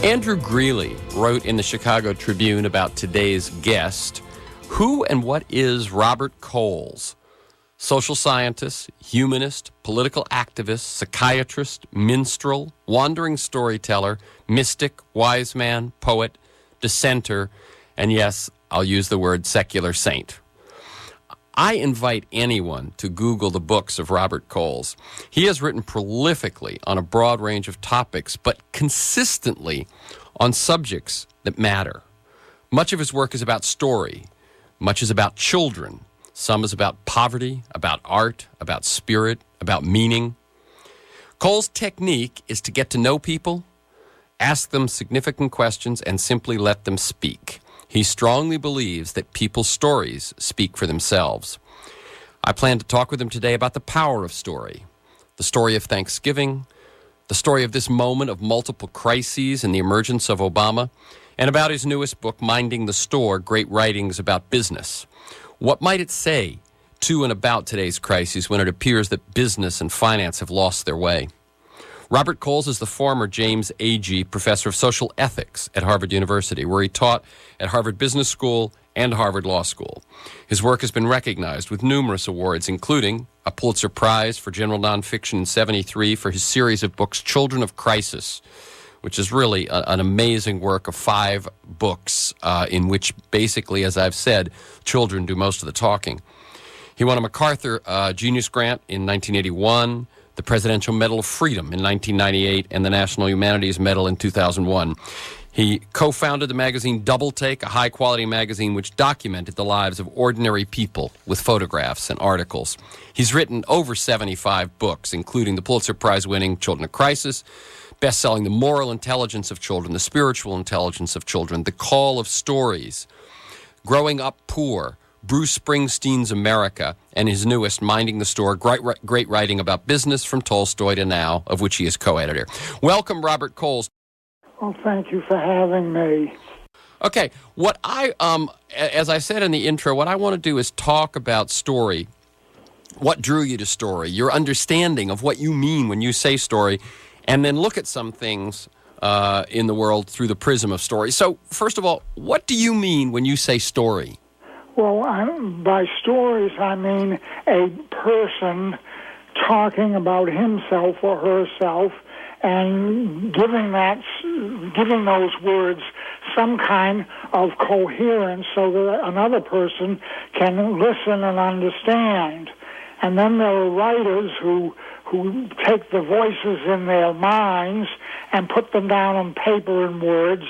Andrew Greenley wrote in the Chicago Tribune about today's guest. Who and what is Robert Coles? Social scientist, humanist, political activist, psychiatrist, minstrel, wandering storyteller, mystic, wise man, poet, dissenter, and yes, I'll use the word secular saint. I invite anyone to Google the books of Robert Coles. He has written prolifically on a broad range of topics, but consistently on subjects that matter. Much of his work is about story. Much is about children. Some is about poverty, about art, about spirit, about meaning. Coles' technique is to get to know people, ask them significant questions, and simply let them speak. He strongly believes that people's stories speak for themselves. I plan to talk with him today about the power of story, the story of Thanksgiving, the story of this moment of multiple crises and the emergence of Obama, and about his newest book, Minding the Store, Great Writings About Business. What might it say to and about today's crises when it appears that business and finance have lost their way? Robert Coles is the former James Agee Professor of Social Ethics at Harvard University, where he taught at Harvard Business School and Harvard Law School. His work has been recognized with numerous awards, including a Pulitzer Prize for General Nonfiction in 1973 for his series of books, Children of Crisis, which is really an amazing work of 5 books in which basically, as I've said, children do most of the talking. He won a MacArthur Genius Grant in 1981, the Presidential Medal of Freedom in 1998, and the National Humanities Medal in 2001. He co-founded the magazine Double Take, a high-quality magazine which documented the lives of ordinary people with photographs and articles. He's written over 75 books, including the Pulitzer Prize-winning Children of Crisis, best-selling The Moral Intelligence of Children, The Spiritual Intelligence of Children, The Call of Stories, Growing Up Poor, Bruce Springsteen's America, and his newest, Minding the Store, Great Writing About Business from Tolstoy to Now, of which he is co-editor. Welcome, Robert Coles. Well, thank you for having me. Okay, what as I said in the intro, what I want to do is talk about story. What drew you to story, your understanding of what you mean when you say story, and then look at some things in the world through the prism of story. So, first of all, what do you mean when you say story? Well, by stories, I mean a person talking about himself or herself and giving those words some kind of coherence so that another person can listen and understand. And then there are writers who take the voices in their minds and put them down on paper and words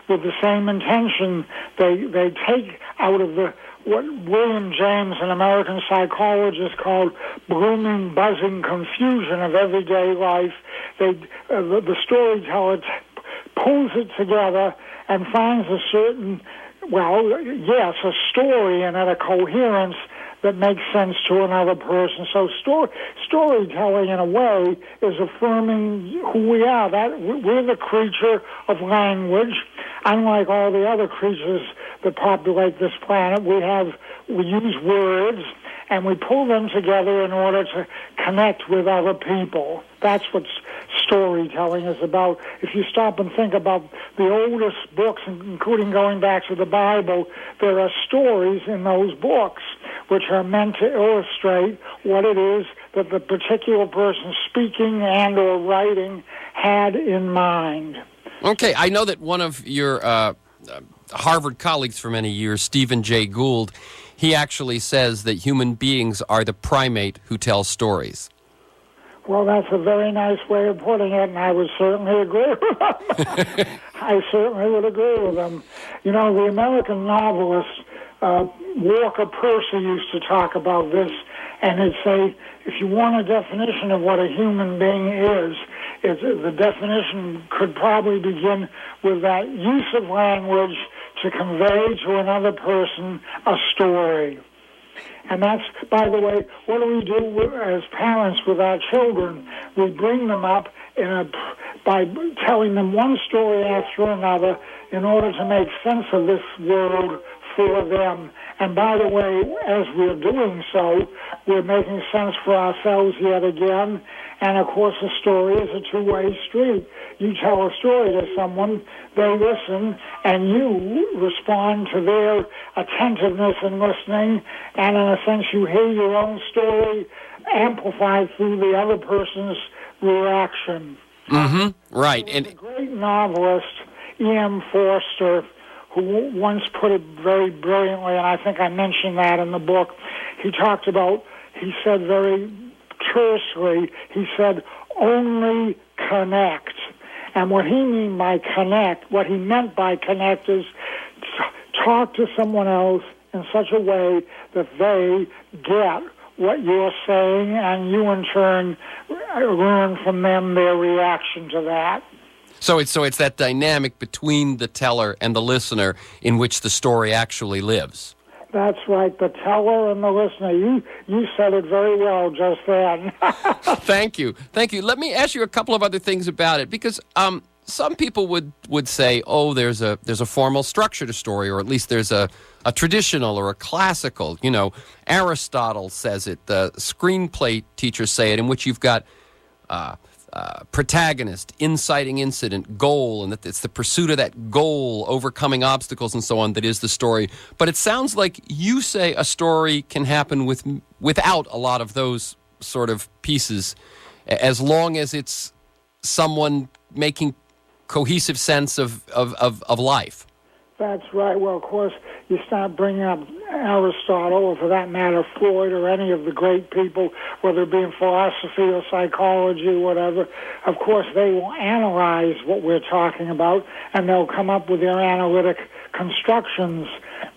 with the same intention. They take out of what William James, an American psychologist, called blooming, buzzing confusion of everyday life. The storyteller pulls it together and finds a certain, a story and a coherence that makes sense to another person. So storytelling, in a way, is affirming who we are. That we're the creature of language. Unlike all the other creatures that populate this planet, we use words, and we pull them together in order to connect with other people. That's what storytelling is about. If you stop and think about the oldest books, including going back to the Bible, there are stories in those books which are meant to illustrate what it is that the particular person speaking and or writing had in mind. Okay, I know that one of your Harvard colleagues for many years, Stephen Jay Gould, he actually says that human beings are the primate who tells stories. Well, that's a very nice way of putting it, and I would certainly agree with him. I certainly would agree with him. You know, the American novelist Walker Percy used to talk about this, and he'd say, if you want a definition of what a human being is, the definition could probably begin with that use of language to convey to another person a story. And that's, by the way, what do we do as parents with our children? We bring them up by telling them one story after another in order to make sense of this world for them. And by the way, as we're doing so, we're making sense for ourselves yet again, And, of course, a story is a two-way street. You tell a story to someone, they listen, and you respond to their attentiveness in listening, and in a sense you hear your own story amplified through the other person's reaction. Mm-hmm. Right. And a great novelist, E.M. Forster, who once put it very brilliantly, and I think I mentioned that in the book. He said very tersely, he said, only connect. And what he meant by connect is talk to someone else in such a way that they get what you're saying, and you in turn learn from them their reaction to that. So it's that dynamic between the teller and the listener in which the story actually lives. That's right, the teller and the listener. You said it very well just then. Thank you. Let me ask you a couple of other things about it, because some people would say, oh, there's a formal structure to story, or at least there's a traditional or a classical. You know, Aristotle says it. The screenplay teachers say it, in which you've got protagonist, inciting incident, goal, and that it's the pursuit of that goal, overcoming obstacles, and so on, that is the story. But it sounds like you say a story can happen without a lot of those sort of pieces, as long as it's someone making cohesive sense of life. That's right. Well, of course, you start bringing up Aristotle, or for that matter, Freud, or any of the great people, whether it be in philosophy or psychology or whatever. Of course, they will analyze what we're talking about, and they'll come up with their analytic constructions.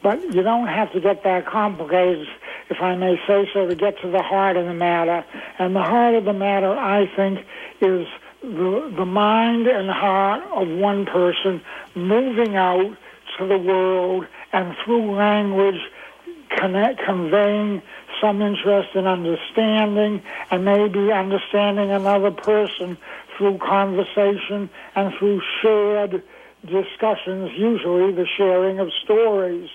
But you don't have to get that complicated, if I may say so, to get to the heart of the matter. And the heart of the matter, I think, is the mind and heart of one person moving out to the world, and through language conveying some interest in understanding, and maybe understanding another person through conversation and through shared discussions, usually the sharing of stories.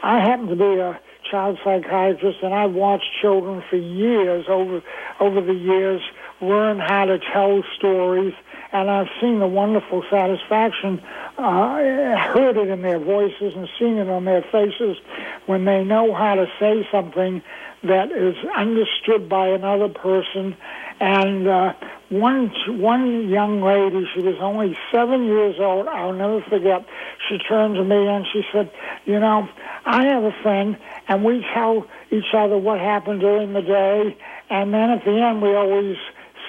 I happen to be a child psychiatrist, and I've watched children for years, over the years, learn how to tell stories, and I've seen the wonderful satisfaction, heard it in their voices and seen it on their faces when they know how to say something that is understood by another person. And one young lady, she was only 7 years old, I'll never forget, she turned to me and she said, you know, I have a friend, and we tell each other what happened during the day, and then at the end we always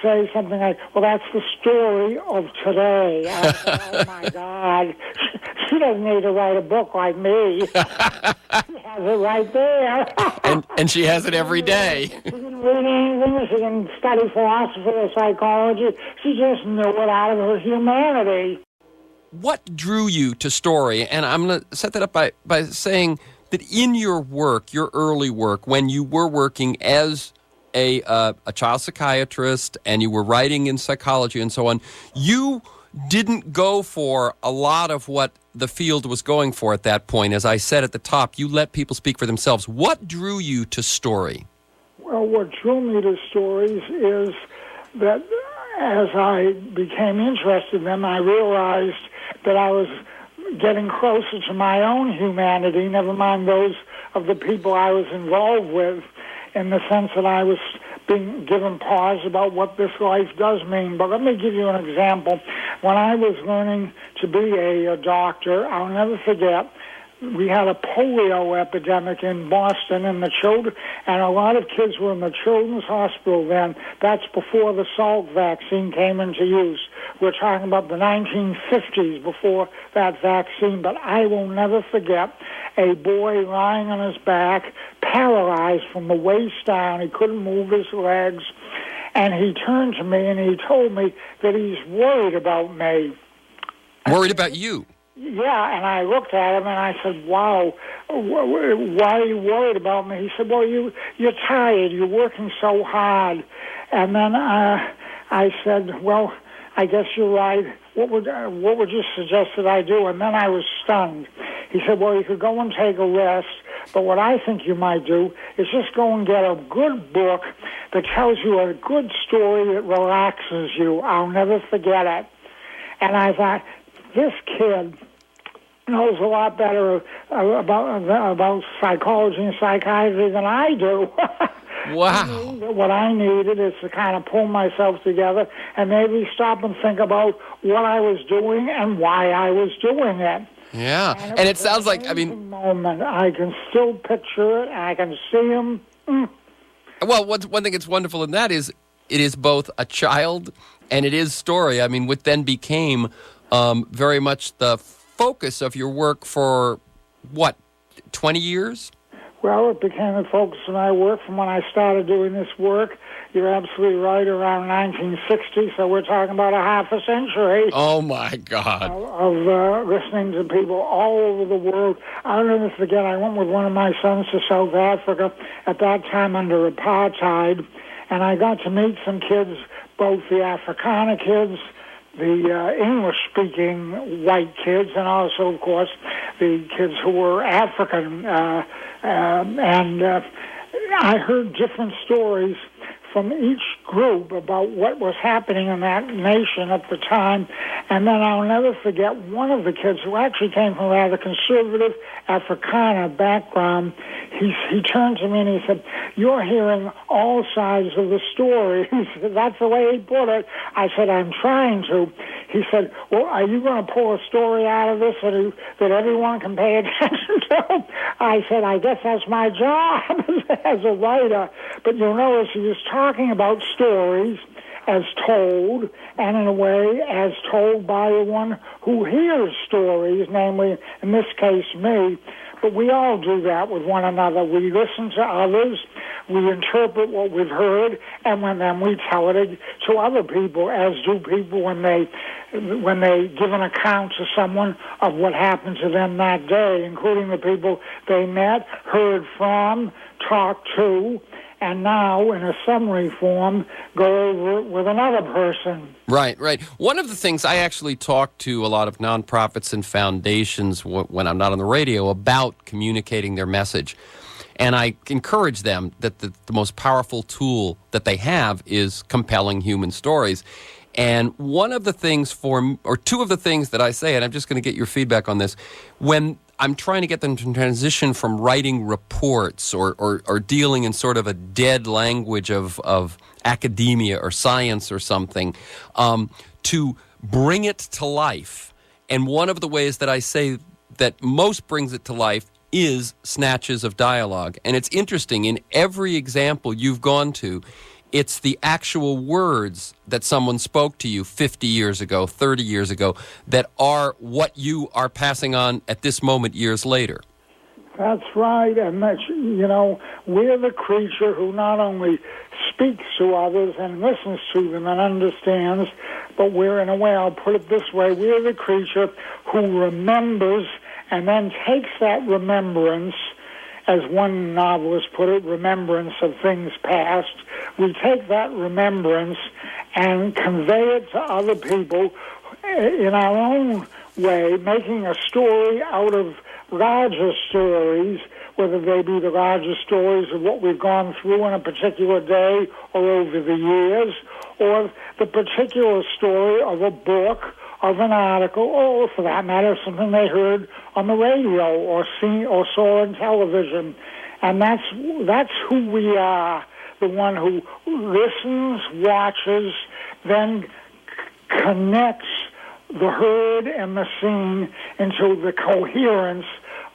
say something like, well, that's the story of today. I said, oh, my God. She doesn't need to write a book like me. She has it right there. and she has it every day. She didn't read anything. She didn't study philosophy or psychology. She just knew it out of her humanity. What drew you to story? And I'm going to set that up by saying that in your work, your early work, when you were working as a child psychiatrist and you were writing in psychology and so on, you didn't go for a lot of what the field was going for at that point. As I said at the top, you let people speak for themselves. What drew you to story? Well, what drew me to stories is that as I became interested in them, I realized that I was getting closer to my own humanity, never mind those of the people I was involved with, in the sense that I was being given pause about what this life does mean. But let me give you an example. When I was learning to be a doctor, I'll never forget, we had a polio epidemic in Boston, and a lot of kids were in the children's hospital then. That's before the Salk vaccine came into use. We're talking about the 1950s, before that vaccine. But I will never forget a boy lying on his back, paralyzed from the waist down. He couldn't move his legs. And he turned to me and he told me that he's worried about me. Worried about you? Yeah, and I looked at him and I said, wow, why are you worried about me? He said, well, you're tired. You're working so hard. And then I said, well, I guess you're right. What would you suggest that I do? And then I was stunned. He said, well, you could go and take a rest, But what I think you might do is just go and get a good book that tells you a good story that relaxes you. I'll never forget it. And I thought, this kid knows a lot better about psychology and psychiatry than I do. Wow. What I needed is to kind of pull myself together and maybe stop and think about what I was doing and why I was doing it. Yeah, and it sounds like, moment. I can still picture it, and I can see him. Well, one thing that's wonderful in that is it is both a child and it is story. I mean, what then became very much the focus of your work for, 20 years? Well, it became the focus of my work from when I started doing this work. You're absolutely right, around 1960, so we're talking about a half a century. Oh, my God. Of listening to people all over the world. I'll never forget, I went with one of my sons to South Africa, at that time under apartheid, and I got to meet some kids, both the Afrikaner kids, the English-speaking white kids, and also, of course, the kids who were African. I heard different stories from each group about what was happening in that nation at the time. And then I'll never forget one of the kids who actually came from a rather conservative Afrikaner background. He turned to me and he said, "You're hearing all sides of the story." That's the way he put it. I said, "I'm trying to." He said, "Well, are you going to pull a story out of this that everyone can pay attention to?" I said, "I guess that's my job as a writer." But you'll notice he was talking about stories as told, and in a way as told by the one who hears stories, namely, in this case, me. But we all do that with one another. We listen to others, we interpret what we've heard, and then we tell it to other people, as do people when they give an account to someone of what happened to them that day, including the people they met, heard from, talked to, and now, in a summary form, go over it with another person. Right. One of the things I actually talk to a lot of nonprofits and foundations when I'm not on the radio about communicating their message. And I encourage them that the most powerful tool that they have is compelling human stories. And one of the things two of the things that I say, and I'm just going to get your feedback on this, when I'm trying to get them to transition from writing reports or dealing in sort of a dead language of academia or science or something, to bring it to life. And one of the ways that I say that most brings it to life is snatches of dialogue. And it's interesting, in every example you've gone to, it's the actual words that someone spoke to you 50 years ago, 30 years ago, that are what you are passing on at this moment years later. That's right. And we're the creature who not only speaks to others and listens to them and understands, but we're, in a way, I'll put it this way, we're the creature who remembers and then takes that remembrance, as one novelist put it, remembrance of things past. We take that remembrance and convey it to other people in our own way, making a story out of larger stories, whether they be the larger stories of what we've gone through in a particular day or over the years, or the particular story of a book, of an article, or for that matter, something they heard on the radio or saw on television. And that's who we are, the one who listens, watches, then connects the heard and the seen into the coherence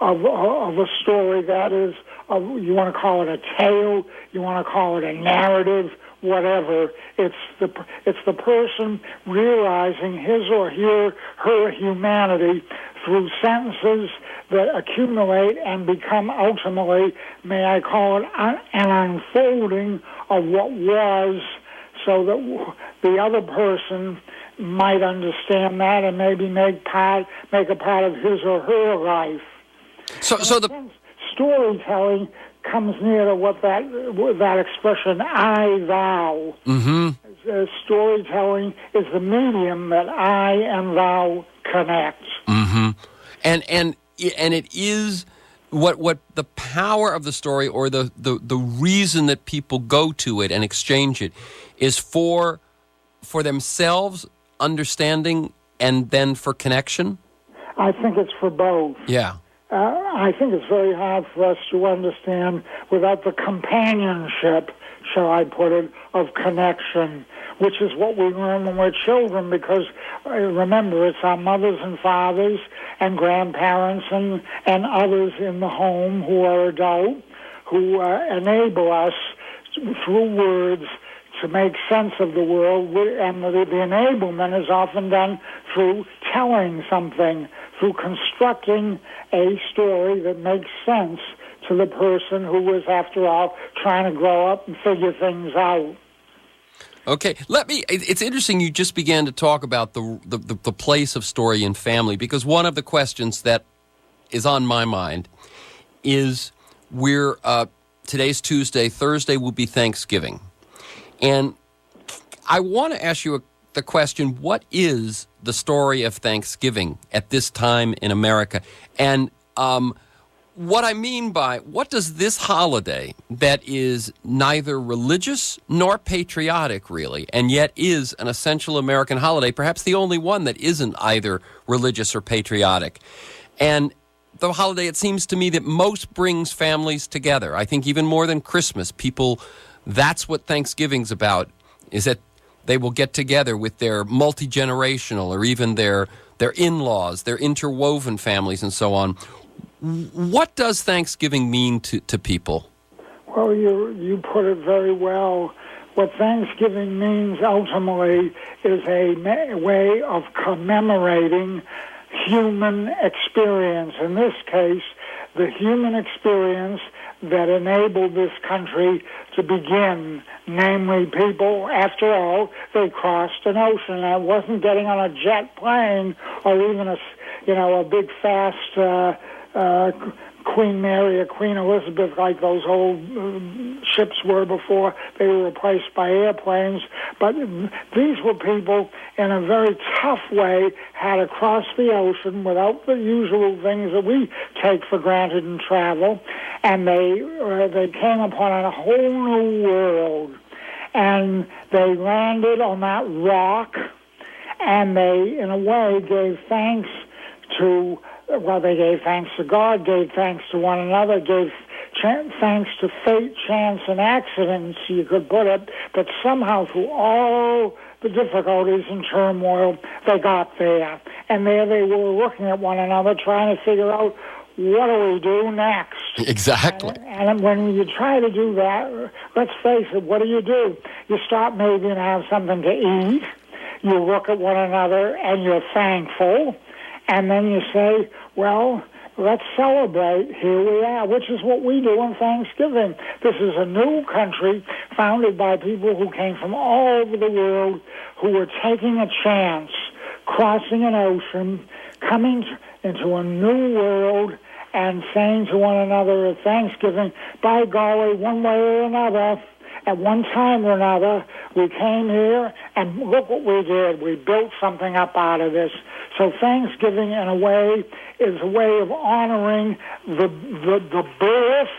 of a story that is, you want to call it a tale, you want to call it a narrative, whatever. It's the person realizing his or her humanity through sentences that accumulate and become ultimately, may I call it, an unfolding of what was, so that the other person might understand that and maybe make a part of his or her life. So the storytelling comes near to what that expression "I thou." Mm-hmm. Storytelling is the medium that I and thou connect. Mm-hmm. And it is what the power of the story, or the reason that people go to it and exchange it, is for themselves understanding and then for connection? I think it's for both. Yeah. I think it's very hard for us to understand without the companionship, shall I put it, of connection, which is what we learn when we're children, because remember, it's our mothers and fathers and grandparents and others in the home who are adult, who enable us through words to make sense of the world, and the enablement is often done through telling something, through constructing a story that makes sense to the person who is, after all, trying to grow up and figure things out. Okay, it's interesting you just began to talk about the place of story in family, because one of the questions that is on my mind is today's Tuesday, Thursday will be Thanksgiving. And I want to ask you the question, what is the story of Thanksgiving at this time in America? And what I mean by, what does this holiday that is neither religious nor patriotic, really, and yet is an essential American holiday, perhaps the only one that isn't either religious or patriotic, and the holiday, it seems to me, that most brings families together. I think even more than Christmas, that's what Thanksgiving's about, is that they will get together with their multi-generational or even their in-laws, their interwoven families and so on. What does Thanksgiving mean to people? Well, you put it very well. What Thanksgiving means ultimately is a way of commemorating human experience. In this case, the human experience that enabled this country to begin. Namely, people, after all, they crossed an ocean. And it wasn't getting on a jet plane or even a big fast Queen Mary or Queen Elizabeth like those old ships were before they were replaced by airplanes. But these were people in a very tough way had to cross the ocean without the usual things that we take for granted in travel. And they came upon a whole new world. And they landed on that rock, and they, in a way, gave thanks to, they gave thanks to God, gave thanks to one another, gave thanks to fate, chance, and accidents, you could put it, but somehow through all the difficulties and turmoil, they got there. And there they were looking at one another, trying to figure out, what do we do next? Exactly. And when you try to do that, let's face it, what do? You stop maybe and have something to eat. You look at one another and you're thankful. And then you say, well, let's celebrate. Here we are, which is what we do on Thanksgiving. This is a new country founded by people who came from all over the world, who were taking a chance, crossing an ocean, coming into a new world, and saying to one another at Thanksgiving, by golly, one way or another, at one time or another, we came here, and look what we did. We built something up out of this. So Thanksgiving, in a way, is a way of honoring the birth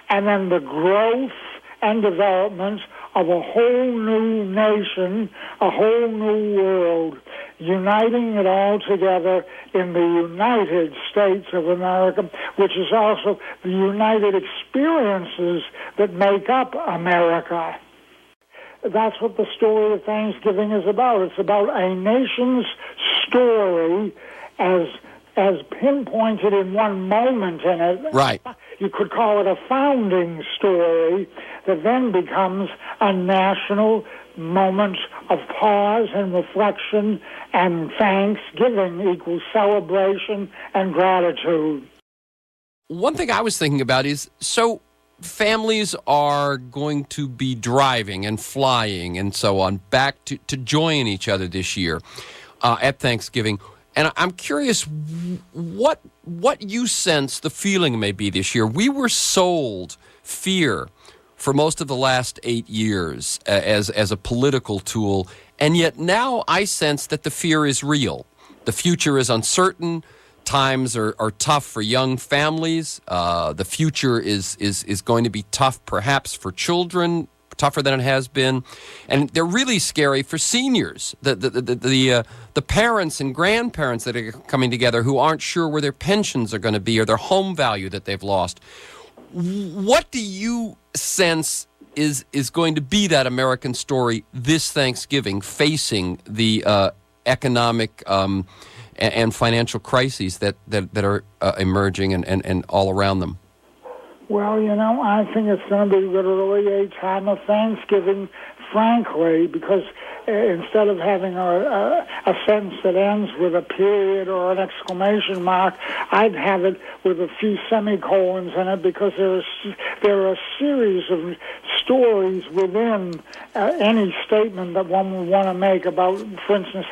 and then the growth and development of a whole new nation, a whole new world, uniting it all together in the United States of America, which is also the united experiences that make up America. That's what the story of Thanksgiving is about. It's about a nation's story as pinpointed in one moment in it. Right. You could call it a founding story that then becomes a national moment of pause and reflection, and Thanksgiving equals celebration and gratitude. One thing I was thinking about is, so families are going to be driving and flying and so on back to join each other this year at Thanksgiving. And I'm curious what you sense the feeling may be this year. We were sold fear for most of the last 8 years as a political tool, and yet now I sense that the fear is real. The future is uncertain. times are tough for young families. The future is going to be tough, perhaps, for children, tougher than it has been, and they're really scary for seniors. The parents and grandparents that are coming together who aren't sure where their pensions are going to be or their home value that they've lost. What do you sense is going to be that American story this Thanksgiving, facing the economic and financial crises that are emerging and all around them? Well, I think it's going to be literally a time of Thanksgiving, frankly, because instead of having a sentence that ends with a period or an exclamation mark, I'd have it with a few semicolons in it, because there are a series of stories within any statement that one would want to make about, for instance,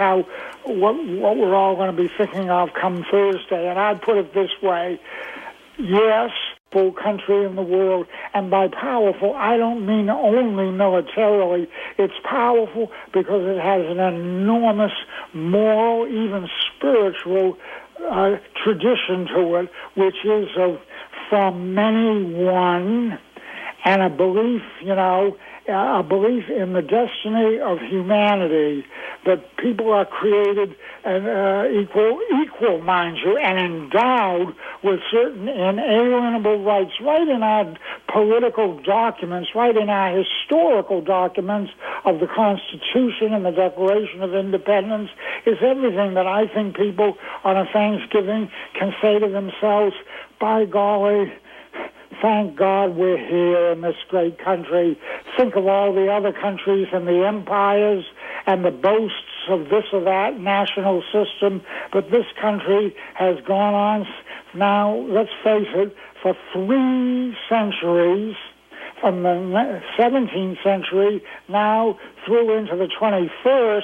what we're all going to be thinking of come Thursday. And I'd put it this way: yes, full country in the world, and by powerful, I don't mean only militarily. It's powerful because it has an enormous moral, even spiritual tradition to it, which is of from many one, and a belief, a belief in the destiny of humanity, that people are created and equal, mind you, and endowed with certain inalienable rights, right in our political documents, right in our historical documents of the Constitution and the Declaration of Independence, is everything that I think people on a Thanksgiving can say to themselves, by golly, thank God we're here in this great country. Think of all the other countries and the empires and the boasts of this or that national system, but this country has gone on now, let's face it, for 3 centuries, from the 17th century now through into the 21st,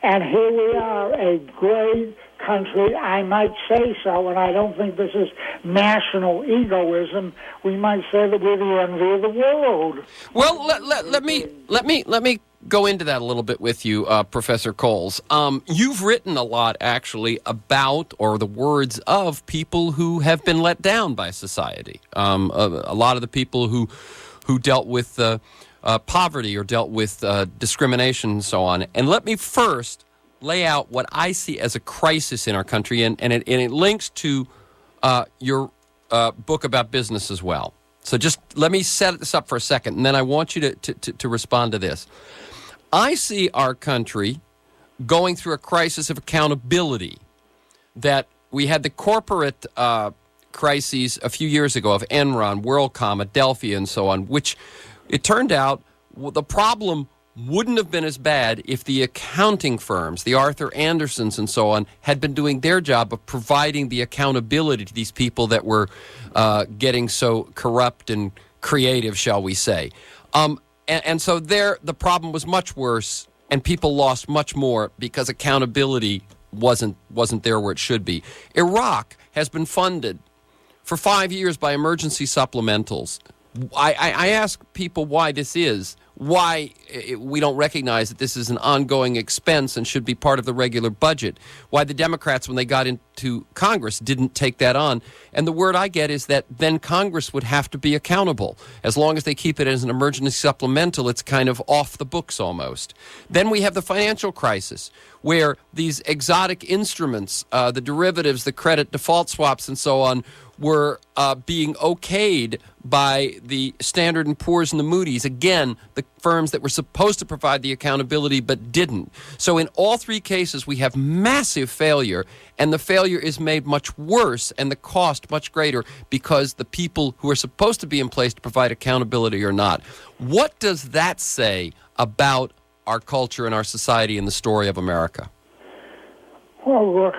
and here we are, a great country, I might say so, and I don't think this is national egoism. We might say that we're the envy of the world. Well, let me go into that a little bit with you, Professor Coles. You've written a lot, actually, about or the words of people who have been let down by society. A lot of the people who dealt with poverty or dealt with discrimination and so on. And let me first lay out what I see as a crisis in our country, and it links to your book about business as well. So just let me set this up for a second, and then I want you to respond to this. I see our country going through a crisis of accountability. That we had the corporate crises a few years ago of Enron, WorldCom, Adelphia, and so on, which it turned out the problem wouldn't have been as bad if the accounting firms, the Arthur Andersons and so on, had been doing their job of providing the accountability to these people that were getting so corrupt and creative, shall we say. And so there, the problem was much worse, and people lost much more because accountability wasn't there where it should be. Iraq has been funded for 5 years by emergency supplementals. I ask people why this is, why we don't recognize that this is an ongoing expense and should be part of the regular budget, why the Democrats, when they got into Congress, didn't take that on. And the word I get is that then Congress would have to be accountable. As long as they keep it as an emergency supplemental, it's kind of off the books almost. Then we have the financial crisis, where these exotic instruments, the derivatives, the credit default swaps and so on, were being okayed by the Standard & Poor's and the Moody's. Again, the firms that were supposed to provide the accountability but didn't. So in all 3 cases, we have massive failure, and the failure is made much worse and the cost much greater because the people who are supposed to be in place to provide accountability are not. What does that say about our culture and our society and the story of America? Well, look,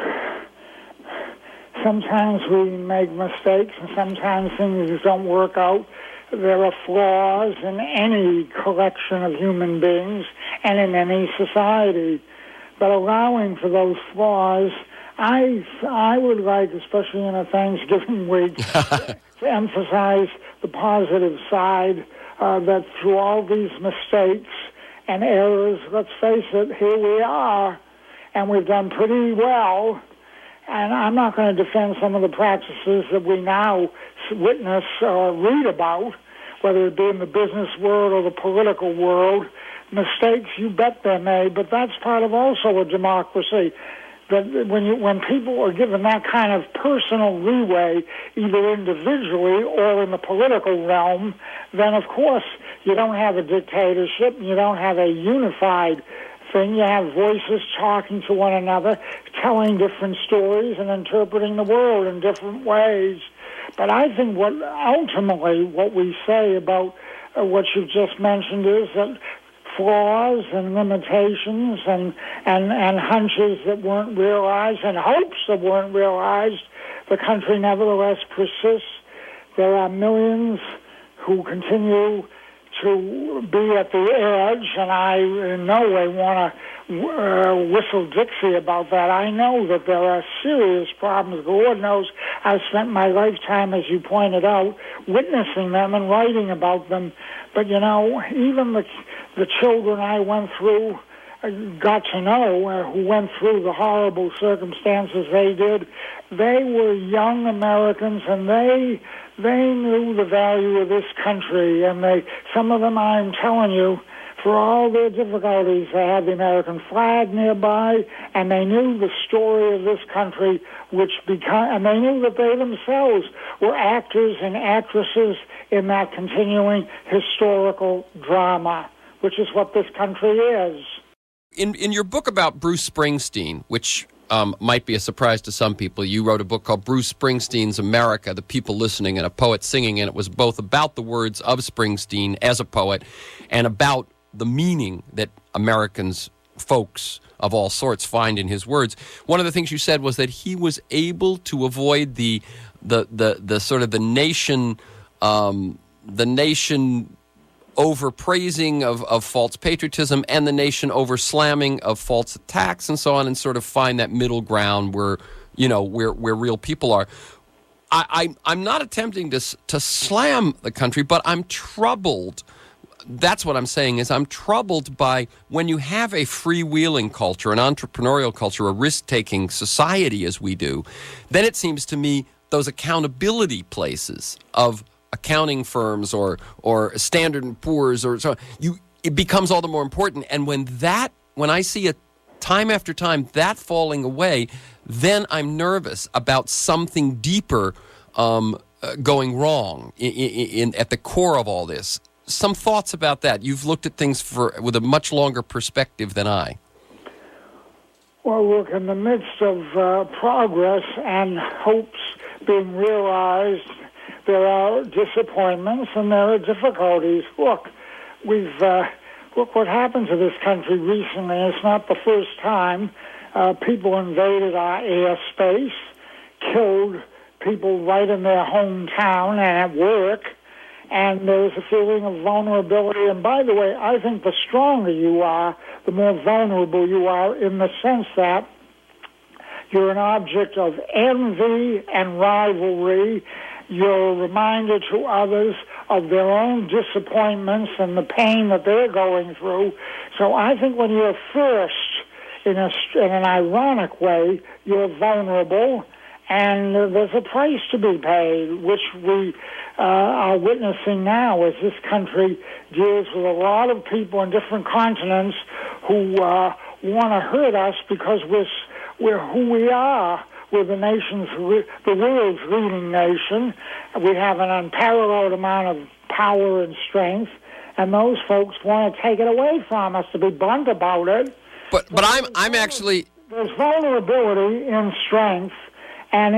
sometimes we make mistakes and sometimes things don't work out. There are flaws in any collection of human beings and in any society. But allowing for those flaws, I would like, especially in a Thanksgiving week, to emphasize the positive side, that through all these mistakes and errors, let's face it, here we are, and we've done pretty well. and I'm not going to defend some of the practices that we now witness or read about, whether it be in the business world or the political world. Mistakes, you bet they may, but that's part of also a democracy. That when people are given that kind of personal leeway, either individually or in the political realm, then of course you don't have a dictatorship, and you don't have a unified thing. You have voices talking to one another, telling different stories and interpreting the world in different ways. But I think ultimately what we say about what you've just mentioned is that flaws and limitations and hunches that weren't realized and hopes that weren't realized, the country nevertheless persists. There are millions who continue to be at the edge, and I in no way want to whistle Dixie about that. I know that there are serious problems. The Lord knows I've spent my lifetime, as you pointed out, witnessing them and writing about them. But, even the children I went through, got to know, who went through the horrible circumstances they did, they were young Americans, and they knew the value of this country, and some of them, I'm telling you, for all their difficulties, they had the American flag nearby, and they knew the story of this country, and they knew that they themselves were actors and actresses in that continuing historical drama, which is what this country is. In your book about Bruce Springsteen, which might be a surprise to some people, you wrote a book called Bruce Springsteen's America, The People Listening and a Poet Singing, and it was both about the words of Springsteen as a poet and about the meaning that Americans, folks of all sorts, find in his words. One of the things you said was that he was able to avoid the sort of the nation overpraising of false patriotism and the nation overslamming of false attacks and so on, and sort of find that middle ground where real people are. I'm not attempting to slam the country, but I'm troubled. That's what I'm saying, is I'm troubled by when you have a freewheeling culture, an entrepreneurial culture, a risk-taking society as we do, then it seems to me those accountability places of accounting firms or Standard & Poor's or so, it becomes all the more important. And when I see it time after time, that falling away, then I'm nervous about something deeper going wrong at the core of all this. Some thoughts about that. You've looked at things with a much longer perspective than I. Well, look, in the midst of progress and hopes being realized, there are disappointments and there are difficulties. Look what happened to this country recently. It's not the first time people invaded our airspace, killed people right in their hometown and at work, and there's a feeling of vulnerability. And by the way, I think the stronger you are, the more vulnerable you are, in the sense that you're an object of envy and rivalry. You're a reminder to others of their own disappointments and the pain that they're going through. So I think when you're first, in an ironic way, you're vulnerable, and there's a price to be paid, which we are witnessing now as this country deals with a lot of people in different continents who want to hurt us because we're who we are. We're the world's leading nation. We have an unparalleled amount of power and strength, and those folks want to take it away from us, to be blunt about it. But I'm actually... There's vulnerability in strength, and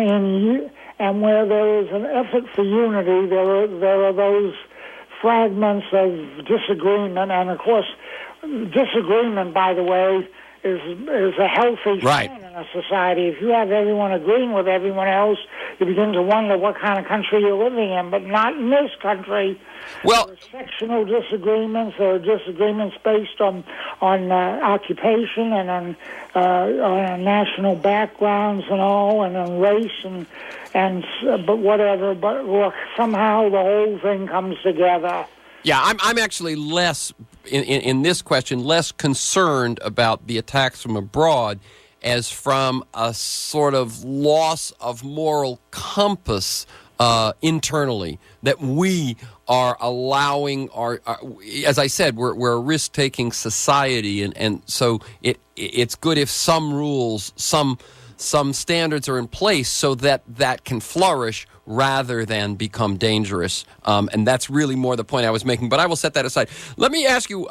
where there is an effort for unity, there are those fragments of disagreement, and of course, disagreement, by the way, is a healthy thing in a society. If you have everyone agreeing with everyone else, you begin to wonder what kind of country you're living in, but not in this country. Well, there are sectional disagreements. There are disagreements based on occupation and on national backgrounds and all, and on race but whatever. But look, somehow the whole thing comes together. Yeah, I'm actually less, in this question, less concerned about the attacks from abroad as from a sort of loss of moral compass internally, that we are allowing our as I said, we're a risk-taking society, and so it's good if some rules, some standards are in place so that can flourish rather than become dangerous. And that's really more the point I was making, but I will set that aside. Let me ask you,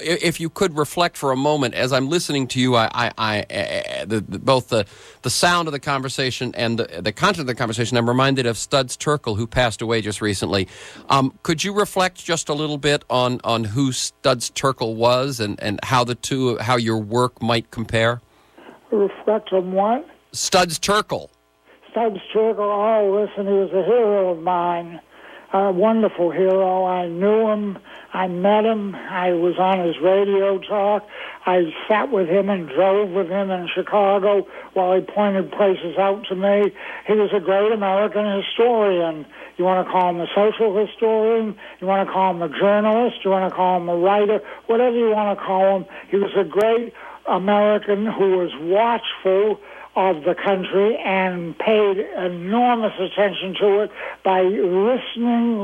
if you could reflect for a moment, as I'm listening to you, both the sound of the conversation and the content of the conversation, I'm reminded of Studs Terkel, who passed away just recently. Could you reflect just a little bit on who Studs Terkel was and how your work might compare? Reflect on what? Studs Terkel. Studs Terkel, oh, listen, he was a hero of mine, a wonderful hero. I knew him, I met him, I was on his radio talk, I sat with him and drove with him in Chicago while he pointed places out to me. He was a great American historian. You want to call him a social historian, you want to call him a journalist, you want to call him a writer, whatever you want to call him. He was a great American who was watchful of the country and paid enormous attention to it by listening,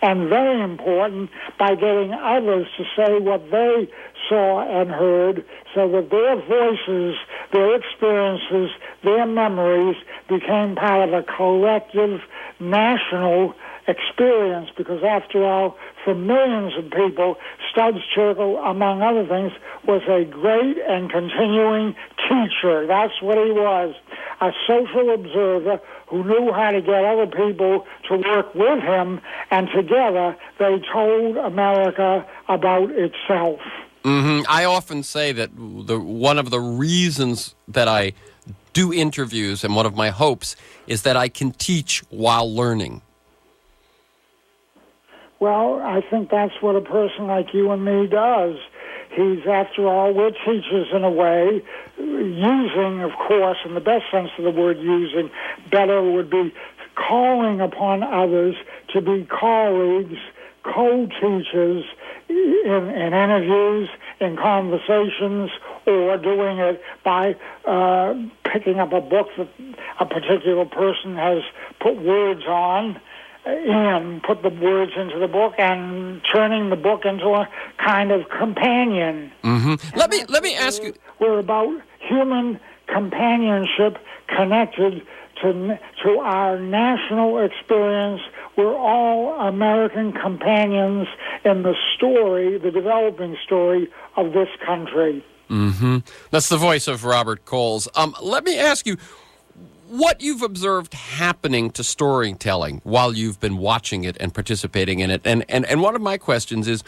and very important, by getting others to say what they saw and heard, so that their voices, their experiences, their memories became part of a collective national experience, because after all, for millions of people, Studs Terkel, among other things, was a great and continuing teacher. That's what he was, a social observer who knew how to get other people to work with him, and together they told America about itself. Mm-hmm. I often say that one of the reasons that I do interviews, and one of my hopes, is that I can teach while learning. Well, I think that's what a person like you and me does. He's, after all, we're teachers in a way, using, of course, in the best sense of the word using, better would be calling upon others to be colleagues, co-teachers in interviews, in conversations, or doing it by picking up a book that a particular person has put words on, put the words into the book, and turning the book into a kind of companion. Mm-hmm. Let me ask you. We're about human companionship connected to our national experience. We're all American companions in the story, the developing story of this country. Mm-hmm. That's the voice of Robert Coles. Let me ask you, what you've observed happening to storytelling while you've been watching it and participating in it. And one of my questions is,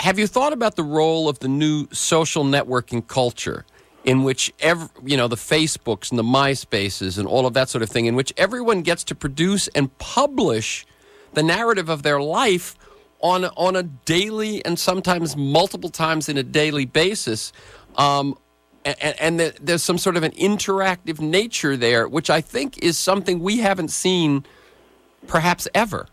have you thought about the role of the new social networking culture in which, the Facebooks and the MySpaces and all of that sort of thing, in which everyone gets to produce and publish the narrative of their life on a daily and sometimes multiple times in a daily basis, and there's some sort of an interactive nature there, which I think is something we haven't seen perhaps ever.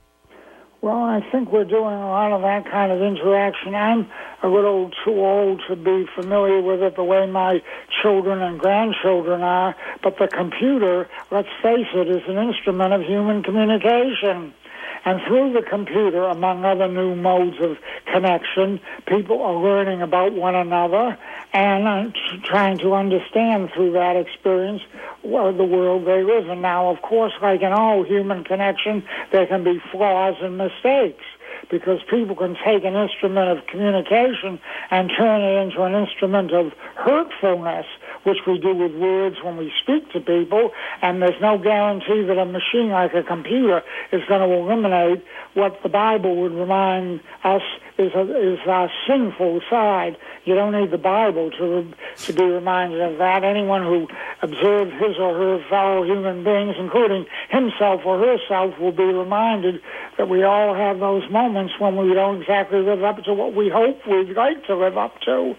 Well, I think we're doing a lot of that kind of interaction. I'm a little too old to be familiar with it the way my children and grandchildren are, but the computer, let's face it, is an instrument of human communication. And through the computer, among other new modes of connection, people are learning about one another and trying to understand through that experience the world they live in. Now, of course, like in all human connection, there can be flaws and mistakes, because people can take an instrument of communication and turn it into an instrument of hurtfulness, which we do with words when we speak to people, and there's no guarantee that a machine like a computer is going to eliminate what the Bible would remind us is our sinful side. You don't need the Bible to be reminded of that. Anyone who observes his or her fellow human beings, including himself or herself, will be reminded that we all have those moments when we don't exactly live up to what we hope we'd like to live up to.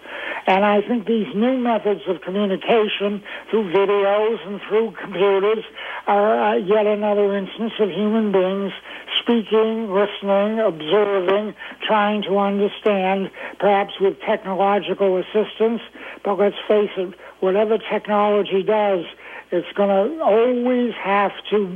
And I think these new methods of communication through videos and through computers are yet another instance of human beings speaking, listening, observing, trying to understand, perhaps with technological assistance, But let's face it, whatever technology does, it's going to always have to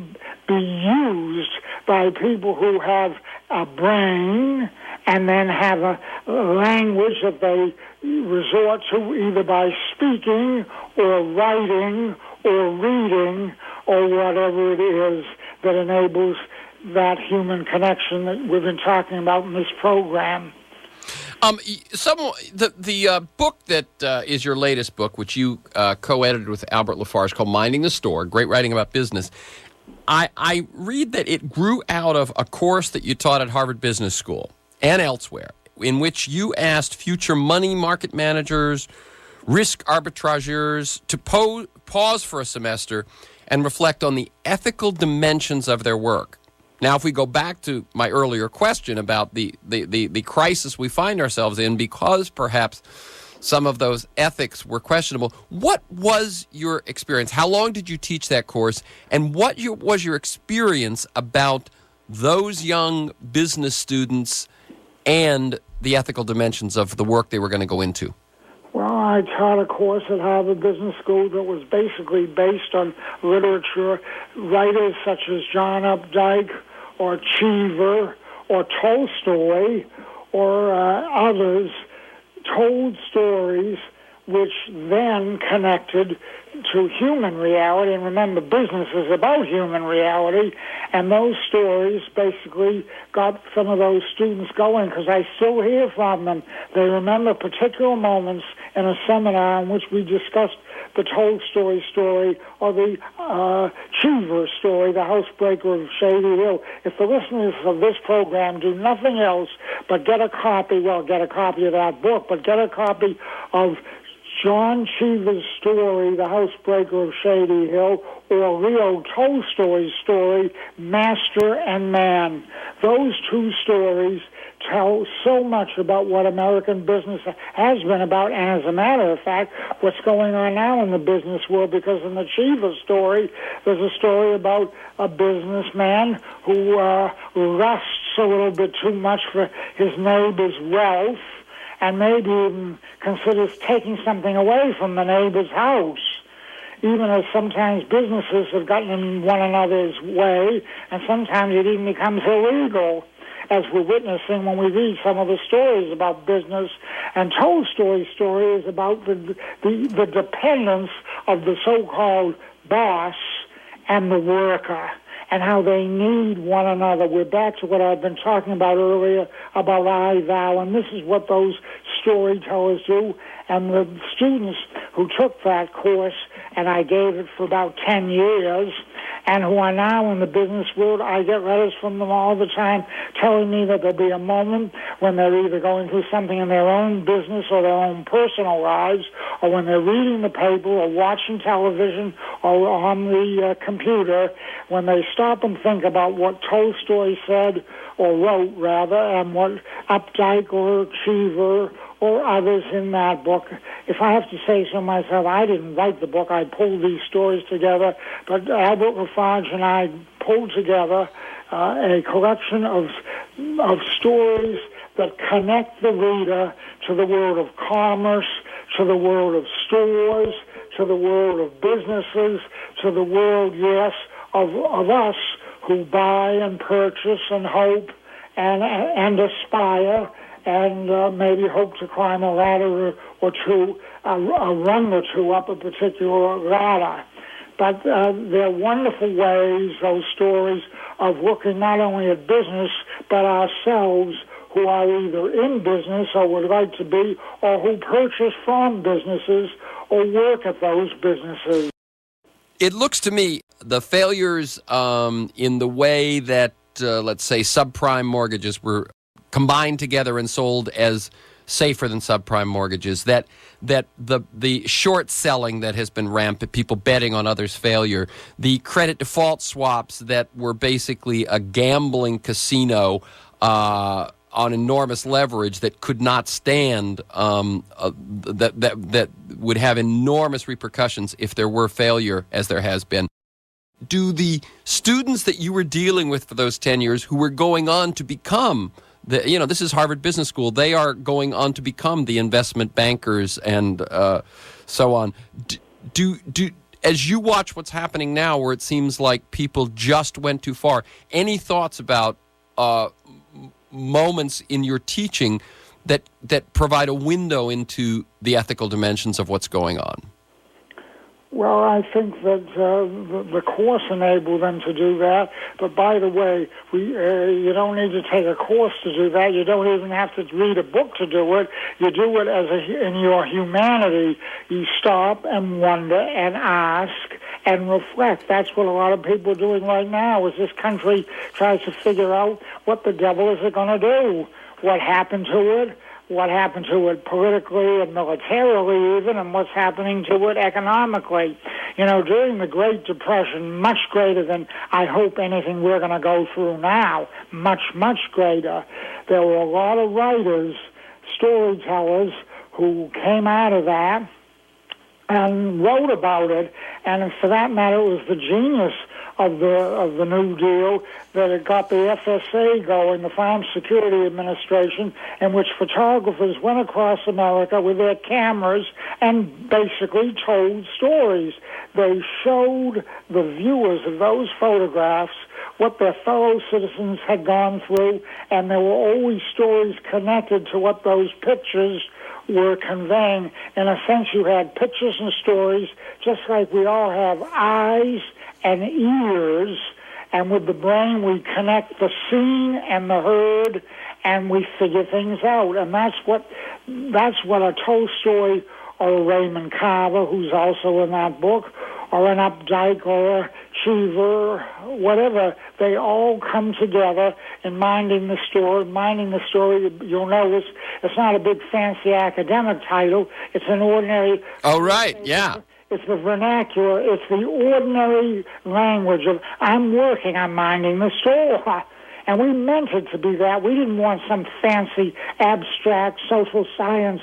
be used by people who have a brain and then have a language that they resort to either by speaking or writing or reading or whatever it is that enables that human connection that we've been talking about in this program. The book that is your latest book, which you co-edited with Albert Lafarge, called Minding the Store, great writing about business. I read that it grew out of a course that you taught at Harvard Business School and elsewhere, in which you asked future money market managers, risk arbitrageurs to pause for a semester and reflect on the ethical dimensions of their work. Now, if we go back to my earlier question about the crisis we find ourselves in because perhaps some of those ethics were questionable, what was your experience? How long did you teach that course? And what was your experience about those young business students and the ethical dimensions of the work they were going to go into? Well, I taught a course at Harvard Business School that was basically based on literature. Writers such as John Updike or Cheever or Tolstoy or others told stories which then connected to human reality. And remember, business is about human reality. And those stories basically got some of those students going, because I still hear from them. They remember particular moments in a seminar in which we discussed the Tolstoy story or the Cheever story, the housebreaker of Shady Hill. If the listeners of this program do nothing else but get a copy of that book, but get a copy of John Cheever's story, The Housebreaker of Shady Hill, or Leo Tolstoy's story, Master and Man. Those two stories tell so much about what American business has been about, and as a matter of fact, what's going on now in the business world, because in the Cheever story, there's a story about a businessman who lusts a little bit too much for his neighbor's wealth, and maybe even considers taking something away from the neighbor's house, even as sometimes businesses have gotten in one another's way, and sometimes it even becomes illegal, as we're witnessing when we read some of the stories about business. And Tolstoy's story is about the dependence of the so-called boss and the worker, and how they need one another. We're back to what I've been talking about earlier about I, thou, and this is what those storytellers do. And the students who took that course, and I gave it for about 10 years, and who are now in the business world, I get letters from them all the time telling me that there'll be a moment when they're either going through something in their own business or their own personal lives, or when they're reading the paper or watching television or on the computer, when they stop and think about what Tolstoy said, or wrote rather, and what Updike or Cheever or others in that book. If I have to say so myself, I didn't write the book. I pulled these stories together, but Albert Lafarge and I pulled together a collection of stories that connect the reader to the world of commerce, to the world of stores, to the world of businesses, to the world, yes, of us who buy and purchase and hope and aspire and maybe hope to climb a ladder or two, a rung or two up a particular ladder. But they're wonderful ways, those stories, of looking not only at business, but ourselves, who are either in business or would like to be, or who purchase from businesses or work at those businesses. It looks to me the failures in the way that, let's say, subprime mortgages were combined together and sold as safer than subprime mortgages, that the short selling that has been rampant, people betting on others' failure, the credit default swaps that were basically a gambling casino on enormous leverage that could not stand, that would have enormous repercussions if there were failure, as there has been. Do the students that you were dealing with for those 10 years who were going on to become This is Harvard Business School. They are going on to become the investment bankers and so on. As you watch what's happening now, where it seems like people just went too far, any thoughts about moments in your teaching that provide a window into the ethical dimensions of what's going on? Well, I think that the course enabled them to do that. But by the way, you don't need to take a course to do that. You don't even have to read a book to do it. You do it in your humanity. You stop and wonder and ask and reflect. That's what a lot of people are doing right now, as this country tries to figure out what the devil is it going to do, what happened to it, what happened to it politically and militarily even, and what's happening to it economically. During the Great Depression, much greater than, I hope, anything we're going to go through now, much, much greater, there were a lot of writers, storytellers, who came out of that and wrote about it, and for that matter, it was the genius of the New Deal that it got the FSA going, the Farm Security Administration, in which photographers went across America with their cameras and basically told stories. They showed the viewers of those photographs what their fellow citizens had gone through, and there were always stories connected to what those pictures were conveying. In a sense, you had pictures and stories, just like we all have eyes and ears, and with the brain we connect the seen and the heard, and we figure things out. And that's what a Tolstoy or a Raymond Carver, who's also in that book, or an Updike or a Cheever, whatever, they all come together in minding the story. Minding the story, you'll notice, it's not a big fancy academic title. It's an ordinary... Oh, right, yeah. It's the vernacular. It's the ordinary language of, I'm minding the store. And we meant it to be that. We didn't want some fancy, abstract social science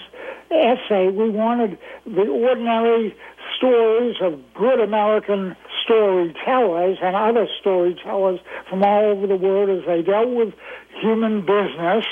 essay. We wanted the ordinary stories of good American storytellers and other storytellers from all over the world as they dealt with human business.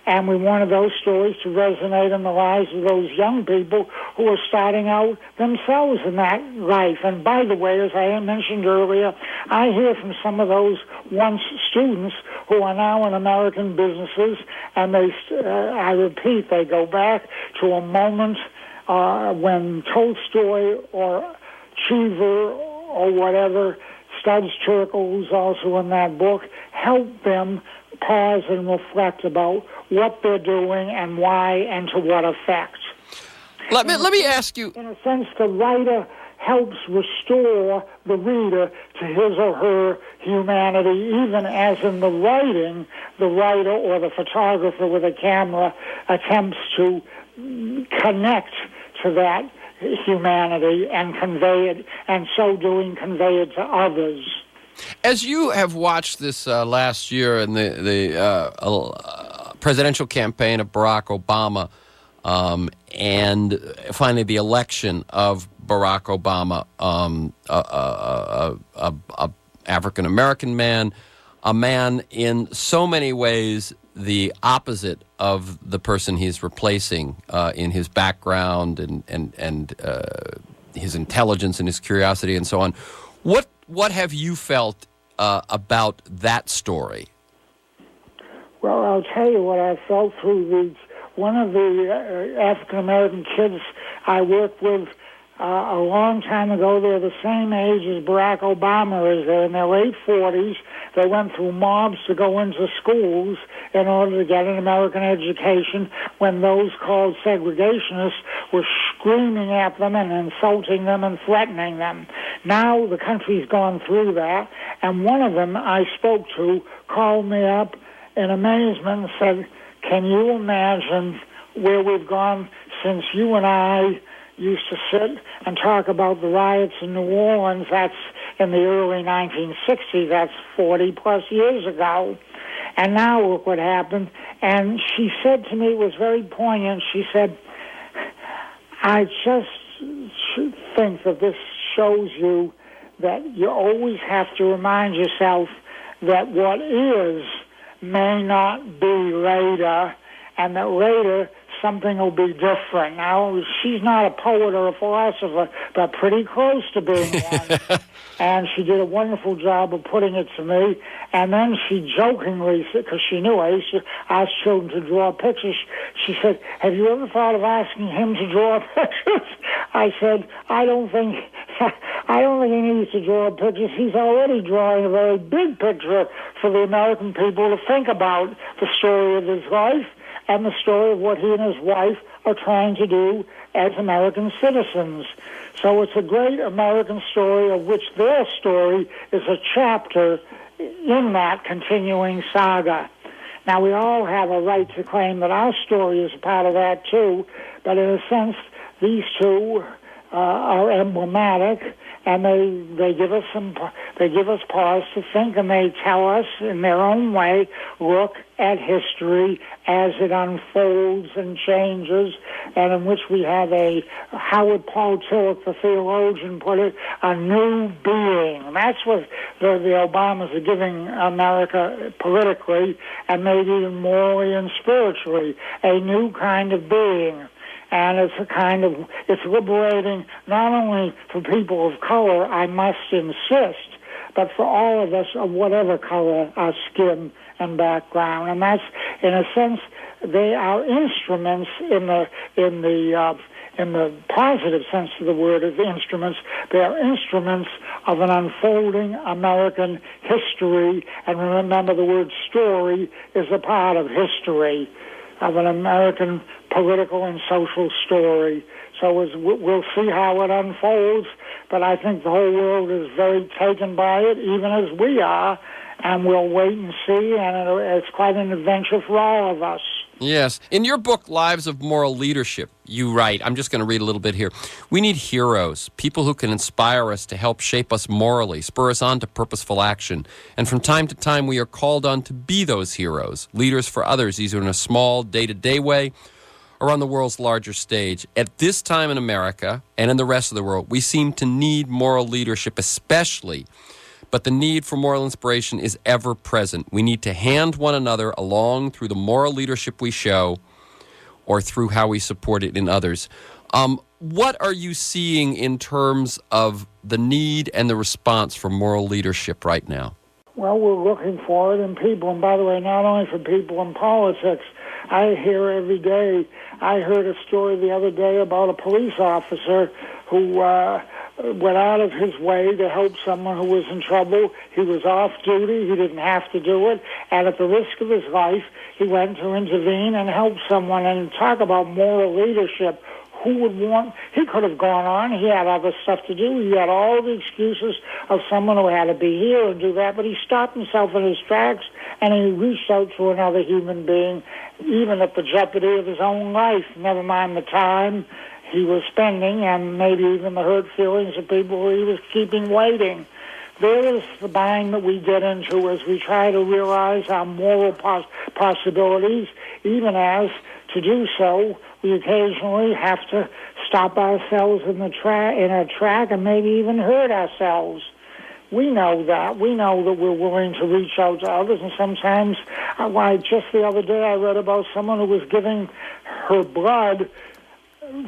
And we wanted those stories to resonate in the lives of those young people who are starting out themselves in that life. And by the way, as I mentioned earlier, I hear from some of those once students who are now in American businesses, and I repeat, they go back to a moment when Tolstoy or Cheever or whatever, Studs Terkel, who's also in that book, helped them pause and reflect about what they're doing and why and to what effect. Let me ask you. In a sense, the writer helps restore the reader to his or her humanity, even as in the writing, the writer or the photographer with a camera attempts to connect to that humanity and convey it, and so doing convey it to others. As you have watched this last year in the presidential campaign of Barack Obama and finally the election of Barack Obama, a African-American man, a man in so many ways the opposite of the person he's replacing in his background and his intelligence and his curiosity and so on. What have you felt about that story? Well, I'll tell you what I felt through one of the African-American kids I worked with a long time ago. They're the same age as Barack Obama is. They're in their late 40s. They went through mobs to go into schools in order to get an American education when those called segregationists were screaming at them and insulting them and threatening them. Now the country's gone through that, and one of them I spoke to called me up in amazement and said, can you imagine where we've gone since you and I used to sit and talk about the riots in New Orleans? That's in the early 1960s. That's 40-plus years ago. And now look what happened. And she said to me, it was very poignant, she said, I just think that this shows you that you always have to remind yourself that what is may not be later, and that later something will be different. Now, she's not a poet or a philosopher, but pretty close to being one. And she did a wonderful job of putting it to me. And then she jokingly, because she knew I used to ask children to draw pictures, she said, "Have you ever thought of asking him to draw pictures?" I said, I don't think he needs to draw pictures. He's already drawing a very big picture for the American people to think about the story of his life and the story of what he and his wife are trying to do as American citizens. So it's a great American story of which their story is a chapter in that continuing saga. Now, we all have a right to claim that our story is a part of that, too, but in a sense, these two are emblematic, and they give us pause to think, and they tell us in their own way, look at history as it unfolds and changes, and in which we have Howard Paul Tillich, the theologian, put it, a new being. And that's what the Obamas are giving America politically, and maybe even morally and spiritually, a new kind of being. And it's liberating not only for people of color, I must insist, but for all of us of whatever color our skin and background. And that's, in a sense, they are instruments in the positive sense of the word of instruments. They are instruments of an unfolding American history. And remember, the word story is a part of history, of an American political and social story. So we'll see how it unfolds, but I think the whole world is very taken by it, even as we are, and we'll wait and see, and it's quite an adventure for all of us. Yes. In your book, Lives of Moral Leadership, you write, I'm just going to read a little bit here, we need heroes, people who can inspire us to help shape us morally, spur us on to purposeful action. And from time to time, we are called on to be those heroes, leaders for others, either in a small, day-to-day way or on the world's larger stage. At this time in America and in the rest of the world, we seem to need moral leadership especially, but the need for moral inspiration is ever present. We need to hand one another along through the moral leadership we show or through how we support it in others. What are you seeing in terms of the need and the response for moral leadership right now? Well, we're looking for it in people. And by the way, not only for people in politics. I hear every day. I heard a story the other day about a police officer who went out of his way to help someone who was in trouble. He was off duty. He didn't have to do it. And at the risk of his life, he went to intervene and help someone. And talk about moral leadership. Who would want? He could have gone on. He had other stuff to do. He had all the excuses of someone who had to be here and do that. But he stopped himself in his tracks, and he reached out to another human being, even at the jeopardy of his own life, never mind the time he was spending and maybe even the hurt feelings of people who he was keeping waiting. There is the bind that we get into as we try to realize our moral possibilities, even as, to do so, we occasionally have to stop ourselves in a track and maybe even hurt ourselves. We know that. We know that we're willing to reach out to others, and sometimes, just the other day I read about someone who was giving her blood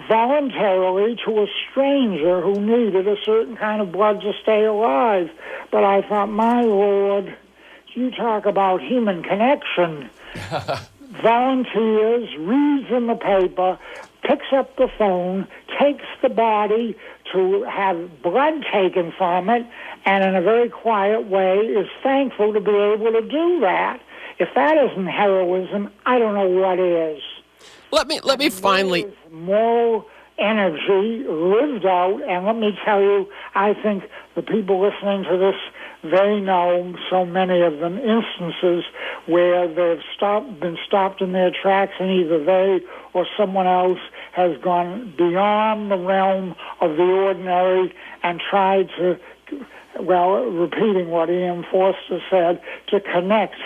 voluntarily to a stranger who needed a certain kind of blood to stay alive. But I thought, my Lord, you talk about human connection. Volunteers, reads in the paper, picks up the phone, takes the body to have blood taken from it, and in a very quiet way is thankful to be able to do that. If that isn't heroism, I don't know what is. Let me finally... Moral energy lived out, and let me tell you, I think the people listening to this, they know, so many of them, instances where they've been stopped in their tracks, and either they or someone else has gone beyond the realm of the ordinary and tried to, repeating what Ian Forster said, to connect.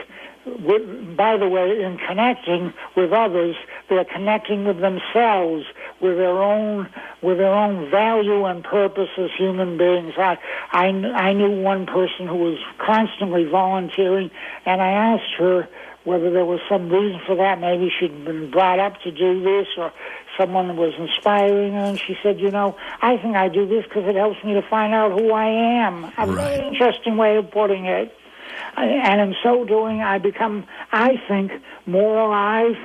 By the way, in connecting with others, they're connecting with themselves, with their own value and purpose as human beings. I knew one person who was constantly volunteering, and I asked her, whether there was some reason for that. Maybe she'd been brought up to do this, or someone was inspiring her, and she said, I think I do this because it helps me to find out who I am. A very interesting way of putting it. And in so doing, I become, I think, more alive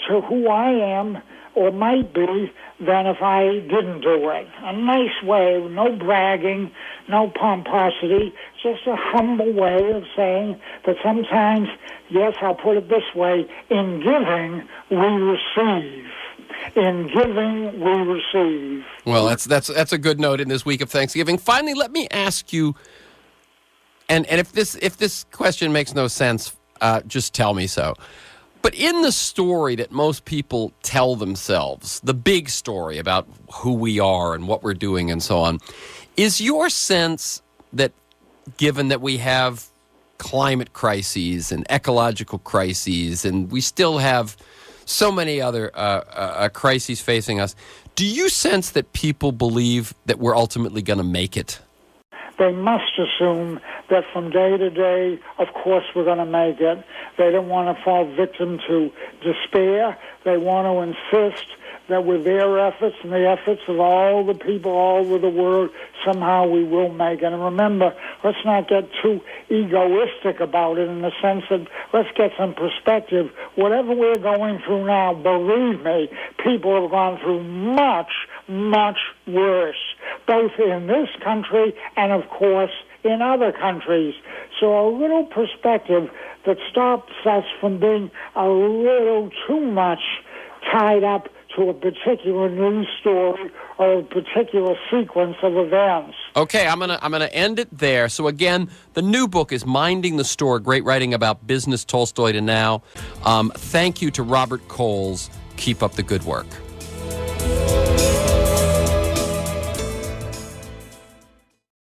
to who I am, or might be, than if I didn't do it. A nice way, no bragging, no pomposity, just a humble way of saying that sometimes, yes, I'll put it this way, in giving, we receive. In giving, we receive. Well, that's a good note in this week of Thanksgiving. Finally, let me ask you, and if this question makes no sense, just tell me so. But in the story that most people tell themselves, the big story about who we are and what we're doing and so on, is your sense that given that we have climate crises and ecological crises and we still have so many other crises facing us, do you sense that people believe that we're ultimately going to make it? They must assume that from day to day, of course, we're going to make it. They don't want to fall victim to despair. They want to insist that with their efforts and the efforts of all the people all over the world, somehow we will make it. And remember, let's not get too egoistic about it in the sense that let's get some perspective. Whatever we're going through now, believe me, people have gone through much, much worse, both in this country and, of course, in other countries. So a little perspective that stops us from being a little too much tied up to a particular news story or a particular sequence of events. Okay, I'm gonna end it there. So again, the new book is Minding the Store, great writing about business, Tolstoy to now. Thank you to Robert Coles. Keep up the good work.